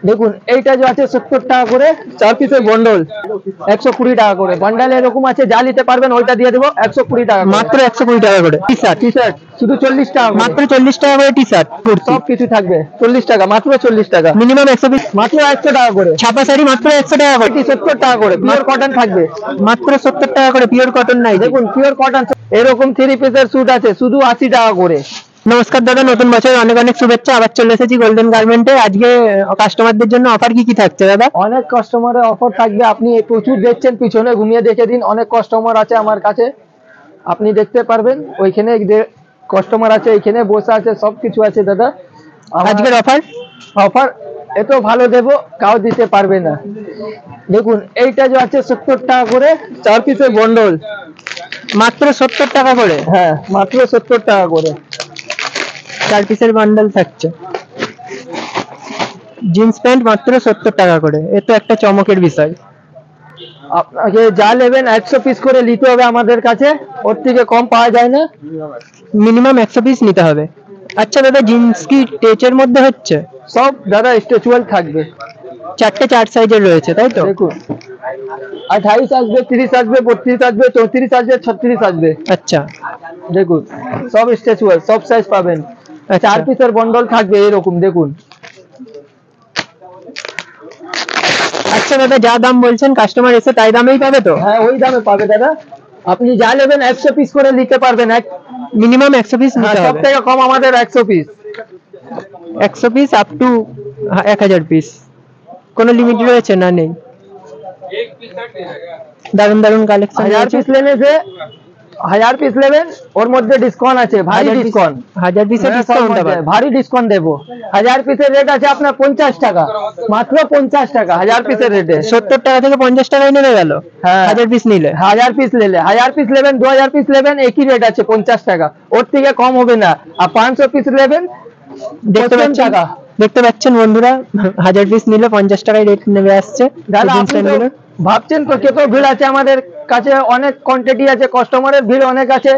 দেখুন এইটা যে আছে 70 টাকা করে 4 পিসের বন্ডল, 120 টাকা করে বান্ডাল। এরকম আছে, যা নিতে পারবেন ওইটা দিয়ে দেবো 120 টাকা, মাত্র 120 টাকা করে। টি শার্ট শুধু 40 টাকা, মাত্র 40 টাকা করে টি শার্ট, সব কিছু থাকবে 40 টাকা, মাত্র 40 টাকা। মিনিমাম 120, মাত্র 100 টাকা করে। ছাপা শাড়ি মাত্র 100 টাকা করে, 70 টাকা করে। পিওর কটন থাকবে মাত্র 70 টাকা করে, পিওর কটন নাই। দেখুন পিওর কটন। এরকম 3 পিসের স্যুট আছে শুধু 80 টাকা করে। নমস্কার দাদা, নতুন বছরের অনেক অনেক শুভেচ্ছা। আবার চলে এসেছি গোল্ডেন গার্মেন্টে। আজকে কাস্টমারদের জন্য অফার কি কি থাকছে দাদা? অনেক কাস্টমারের অফার থাকবে, আপনি প্রচুর দেখছেন, পিছনে ঘুমিয়ে দেখে দিন। অনেক কাস্টমার আছে আমার কাছে, আপনি দেখতে পারবেন। ওইখানে কাস্টমার আছে, এখানে বসে আছে, সবকিছু আছে দাদা। আজকের অফার এত ভালো দেবো কাউ দিতে পারবে না। দেখুন এইটা যে আছে 70 টাকা করে 4 পিসের বন্ডল, মাত্র 70 টাকা করে। হ্যাঁ, মাত্র 70 টাকা করে 4 পিসের বান্ডল থাকছে। জিন্স প্যান্ট মাত্র 70 টাকা করে, এ তো একটা চমকের বিষয়। আপনাকে যা নেবেন 100 পিস করে নিতে হবে আমাদের কাছে, ওর থেকে কম পাওয়া যায় না। মিনিমাম 100 পিস নিতে হবে। আচ্ছা দাদা, জিন্স কি টেচের মধ্যে হচ্ছে? সব দাদা স্ট্রেচুয়াল থাকবে, 4 সাইজের রয়েছে, তাই তো? দেখুন 28 আসবে, 30 আসবে, 32 আসবে, 34 আসবে, 36 আসবে। আচ্ছা দেখুন সব স্ট্রেচুয়াল, সব সাইজ পাবেন। 4 পিসের বন্ডল থাকবে এরকম, দেখুন। আচ্ছা দাদা, যা দাম বলছেন কাস্টমার এসে তাই দামেই পাবে তো? হ্যাঁ, ওই দামে পাবে দাদা। আপনি যা নেবেন 100 পিস করে নিতে পারবেন, মিনিমাম 100 পিস নিতে হবে। সব থেকে কম আমাদের 100 piece, 100 piece up to 1000 piece. কোনো লিমিট রয়েছে না? নেই। দারুন দারুন কালেকশন। 1000 পিস লেনে যে 1000 পিস নেবেন, ওর মধ্যে ডিসকাউন্ট আছে, ভারী ডিসকাউন্ট। 1000 পিসের ডিসকাউন্ট আছে, ভারী ডিসকাউন্ট দেবো। 1000 পিসের রেট আছে আপনার 50 টাকা, মাত্র 50 টাকা 1000 পিসের রেটে। 70 টাকা থেকে 50 টাকায় নেমে গেল। হ্যাঁ, 1000 পিস নিলে, 1000 পিস নিলে, 1000 পিস নেবেন, 2000 পিস নেবেন, একই রেট আছে 50 টাকা, ওর থেকে কম হবে না। আর 500 পিস নেবেন, দেখতে পাচ্ছেন বন্ধুরা, 1000 পিস নিলে 50 টাকায় রেট নেমে আসছে। দাদা ভাবছেন তো কত ভিড় আছে আমাদের কাছে, অনেক কোয়ান্টিটি আছে, কাস্টমারের ভিড় অনেক আছে।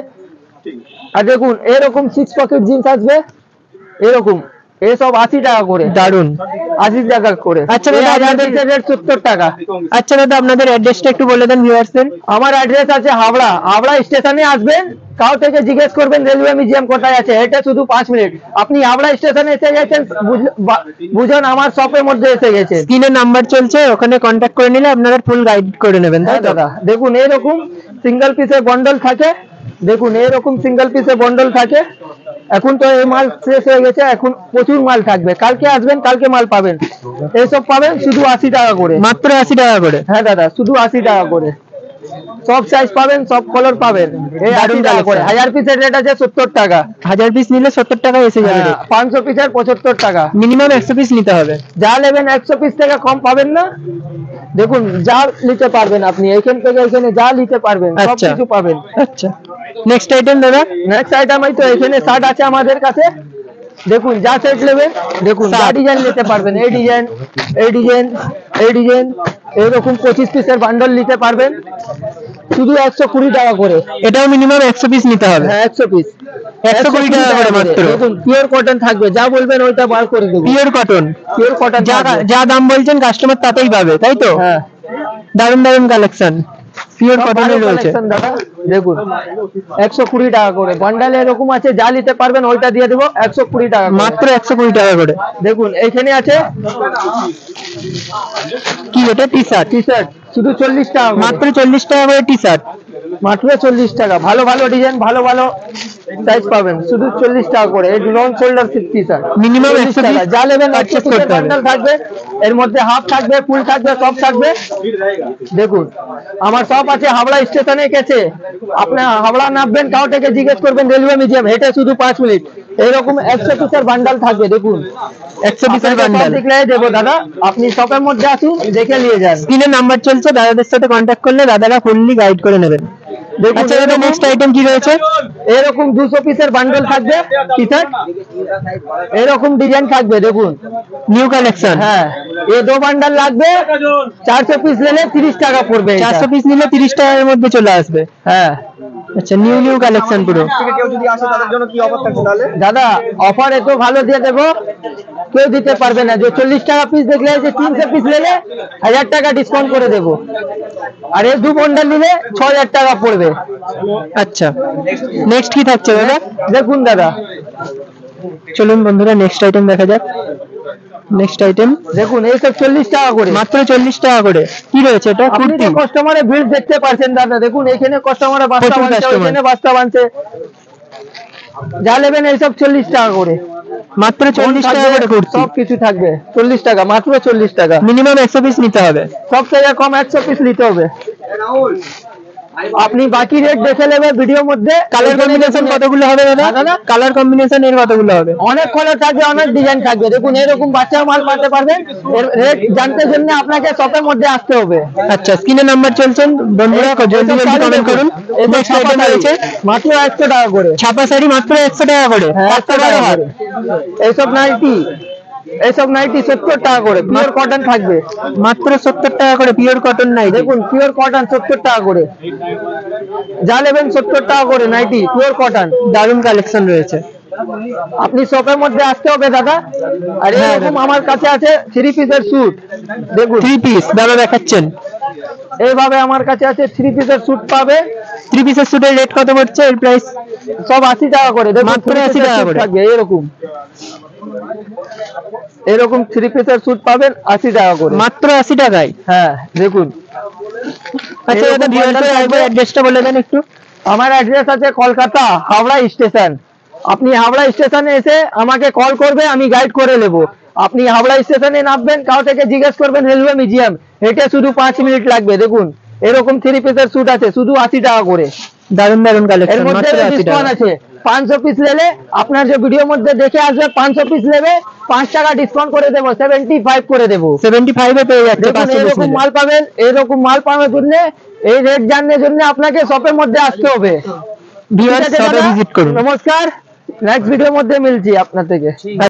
আর দেখুন এরকম 6 পকেট জিন্স আসবে, এরকম এসব 80 টাকা করে। দারুন, 80 টাকা করে। আচ্ছা দাদা, আপনাদের রেট 70 টাকা। আচ্ছা দাদা, আপনাদের অ্যাড্রেসটা একটু বলে দেন ভিউয়ার্সদের। আমার অ্যাড্রেস আছে হাওড়া, হাওড়া স্টেশনে আসবেন, কাউ থেকে জিজ্ঞেস করবেন রেলওয়ে মিউজিয়াম কোথায় আছে, এটা শুধু 5 মিনিট। আপনি হাওড়া স্টেশনে এসে গেছেন, বুঝুন আমার শপের মধ্যে এসে গেছে। স্ক্রিনে নাম্বার চলছে, ওখানে কন্ট্যাক্ট করে নিলে আপনারা ফুল গাইড করে নেবেন। হ্যাঁ দাদা, দেখুন এরকম সিঙ্গেল পিসের বন্ডল থাকে, দেখুন এরকম সিঙ্গেল পিসের বন্ডল থাকে। এখন তো এই মাল শেষ হয়ে গেছে, এখন প্রচুর মাল থাকবে, কালকে আসবেন, কালকে মাল পাবেন। এইসব পাবেন শুধু 80 টাকা করে, মাত্র 80 টাকা করে। হ্যাঁ দাদা, শুধু 80 টাকা করে, সব সাইজ পাবেন, সব কালার পাবেন। এই 80 টাকা করে। 1000 পিসের রেট আছে 70 টাকা, 1000 পিস নিলে 70 টাকা এসে যাবে। 500 পিসের 75 টাকা, মিনিমাম 100 পিস নিতে হবে। যা নেবেন 100 পিস থেকে কম পাবেন না। দেখুন যা নিতে পারবেন আপনি, এখান থেকে এখানে যা নিতে পারবেন সব কিছু পাবেন। আচ্ছা, নেক্সট আইটেম দাদা। নেক্সট আইটেম এই তো এখানে শার্ট আছে আমাদের কাছে, দেখুন যা সেট নেবেন, দেখুন যা ডিজাইন নিতে পারবেন, এই ডিজাইন, এই ডিজাইন, এই ডিজাইন, এরকম 25 পিসের বান্ডল নিতে পারবেন, শুধু 120 টাকা করে। এটাও মিনিমাম 100 পিস নিতে হবে। হ্যাঁ, 100 পিস 120 টাকা করে মাত্র। দেখুন পিওর কটন থাকবে, যা বলবেন ওইটা বার করে দেবো। পিওর কটন, পিওর কটন, যা দাম বলছেন কাস্টমার তাতেই পাবে, তাই তো? হ্যাঁ, দারুন দারুন কালেকশন, পিওর কটনের রয়েছে দাদা। দেখুন 120 টাকা করে বান্ডাল, এরকম আছে, যা নিতে পারবেন ওইটা দিয়ে দেবো 120 টাকা, মাত্র 120 টাকা করে। দেখুন এইখানে আছে কি, এটা টি শার্ট, টি শার্ট শুধু 40 টাকা, মাত্র 40 টাকা করে টি শার্ট, মাত্র 40 টাকা। ভালো ভালো ডিজাইন, ভালো ভালো সাইজ পাবেন, শুধু 40 টাকা করে। এই long shoulder T shirt, minimum 100 টাকা। যা নেবেন পারচেজ করতে হবে। বান্ডেল থাকবে, এর মধ্যে হাফ থাকবে, ফুল থাকবে, সব থাকবে। দেখুন আমার সব আছে হাওড়া স্টেশনে গেছে, আপনি হাওড়া নামবেন, কাউ থেকে জিজ্ঞেস করবেন রেলওয়ে মিউজিয়াম, এটা শুধু 5 মিনিট। এরকম 100 পিসের বান্ডেল থাকবে, দেখুন 100 পিসের বান্ডেল দেখলে দেবো দাদা, আপনি শপের মধ্যে আসুন, দেখে নিয়ে যান। স্ক্রিনে নাম্বার চলছে, দাদাদের সাথে কন্ট্যাক্ট করলে দাদারা ফুললি গাইড করে নেবেন। আচ্ছা দাদা, নেক্সট আইটেম কি রয়েছে? এরকম 200 পিসের বান্ডল থাকবে, টি শার্ট এরকম ডিজাইন থাকবে, দেখুন নিউ কালেকশন। হ্যাঁ, এই 2 বান্ডল লাগবে, 400 পিস নিলে 30 টাকা পড়বে। 400 পিস নিলে 30 টাকার মধ্যে চলে আসবে। হ্যাঁ, আচ্ছা, নিউ কালেকশন পুরো। কেউ যদি আসে তাদের জন্য কি অফার থাকছে তাহলে? দাদা অফার এত ভালো দিয়ে দেবো, কেউ দিতে পারবে না। যে 40 টাকা পিস দেখলে, যে 300 পিস নিলে 1000 টাকা ডিসকাউন্ট করে দেবো, আর এই 2 বন্ডাল নিলে 6000 টাকা পড়বে। আচ্ছা, নেক্সট কি থাকছে দাদা? দেখুন দাদা, চলুন বন্ধুরা নেক্সট আইটেম দেখা যাক। নেক্সট আইটেম দেখুন, এইসব 40 টাকা করে, মাত্র 40 টাকা করে। কি রয়েছে এটা? কুর্তি। কাস্টমারের ভিড় দেখতে পাচ্ছেন দাদা, দেখুন এখানে কাস্টমারের বাস্তা বানছে, ওখানে বাস্তা বানছে, যা নেবেন এইসব 40 টাকা করে, মাত্র 40 টাকা করে কুর্তি। সব কিছু থাকবে 40 টাকা, মাত্র 40 টাকা। মিনিমাম 100 পিস নিতে হবে, সব থেকে কম 100 পিস নিতে হবে। আপনি বাকি রেট দেখে নেবেন ভিডিওর মধ্যে। কালার কম্বিনেশন কতগুলো হবে দাদা? কালার কম্বিনেশন এর কতগুলো হবে? অনেক কালার থাকবে, অনেক ডিজাইন থাকবে। দেখুন এরকম বাচ্চা মাল পাতে পারবেন। এর রেট জানতে জন্য আপনাকে শপের মধ্যে আসতে হবে। আচ্ছা, স্ক্রিনে নাম্বার চলছেন বন্ধুরা, জলদি কমেন্ট করুন। নেক্সট আইটেম রয়েছে মাত্র 100 টাকা করে, ছাপা শাড়ি মাত্র 100 টাকা করে। 100 টাকা করে। এইসব নাইটি, এইসব নাইটি 70 টাকা করে, পিওর কটন থাকবে, মাত্র 70 টাকা করে পিওর কটন নাইটি। দেখুন পিওর কটন 70 টাকা করে, যা নেবেন 70 টাকা করে নাইটি পিওর কটন। দারুণ কালেকশন রয়েছে, আপনি শপের মধ্যে আসতে হবে দাদা। আর এরকম আমার কাছে আছে 3 পিসের স্যুট। দেখুন 3 পিস দাদা দেখাচ্ছেন, এইভাবে আমার কাছে আছে 3 পিসের স্যুট পাবে। 3 পিসের স্যুটের রেট কত পড়ছে? এর প্রাইস সব 80 টাকা করে। দেখুন মাত্র 80 টাকা করে থাকবে। এরকম এরকম 3 পিসের স্যুট পাবেন 80 টাকা করে, মাত্র 80 টাকায়। হ্যাঁ দেখুন। আচ্ছা দাদা ভিউয়ারদের একবার অ্যাড্রেসটা বলে দেন একটু। আমার অ্যাড্রেস আছে কলকাতা হাওড়া স্টেশন। আপনি হাওড়া স্টেশনে এসে আমাকে কল করবে, আমি গাইড করে নেব। আপনি হাওড়া স্টেশনে নামবেন, কাউ থেকে জিজ্ঞেস করবেন রেলওয়ে মিউজিয়াম, হেঁটে শুধু 5 মিনিট লাগবে। দেখুন এরকম 3 পিসের স্যুট আছে শুধু 80 টাকা করে। দারুণ দারুণ কালেকশন, মাত্র 80 টাকা আছে। 500 পিস নিলে, আপনার যে ভিডিওর মধ্যে দেখে আসবে 500 পিস নেবে, 5 টাকা ডিসকাউন্ট করে দেবো, 75 করে দেবো। 75 এ পেয়ে যাচ্ছে। এরকম মাল পাবেন, এরকম মাল পাওয়ার জন্য, এই রেট জানার জন্য আপনাকে শপের মধ্যে আসতে হবে। ভিজিট করুন। নমস্কার, নেক্সট ভিডিওর মধ্যে মিলছি আপনার থেকে।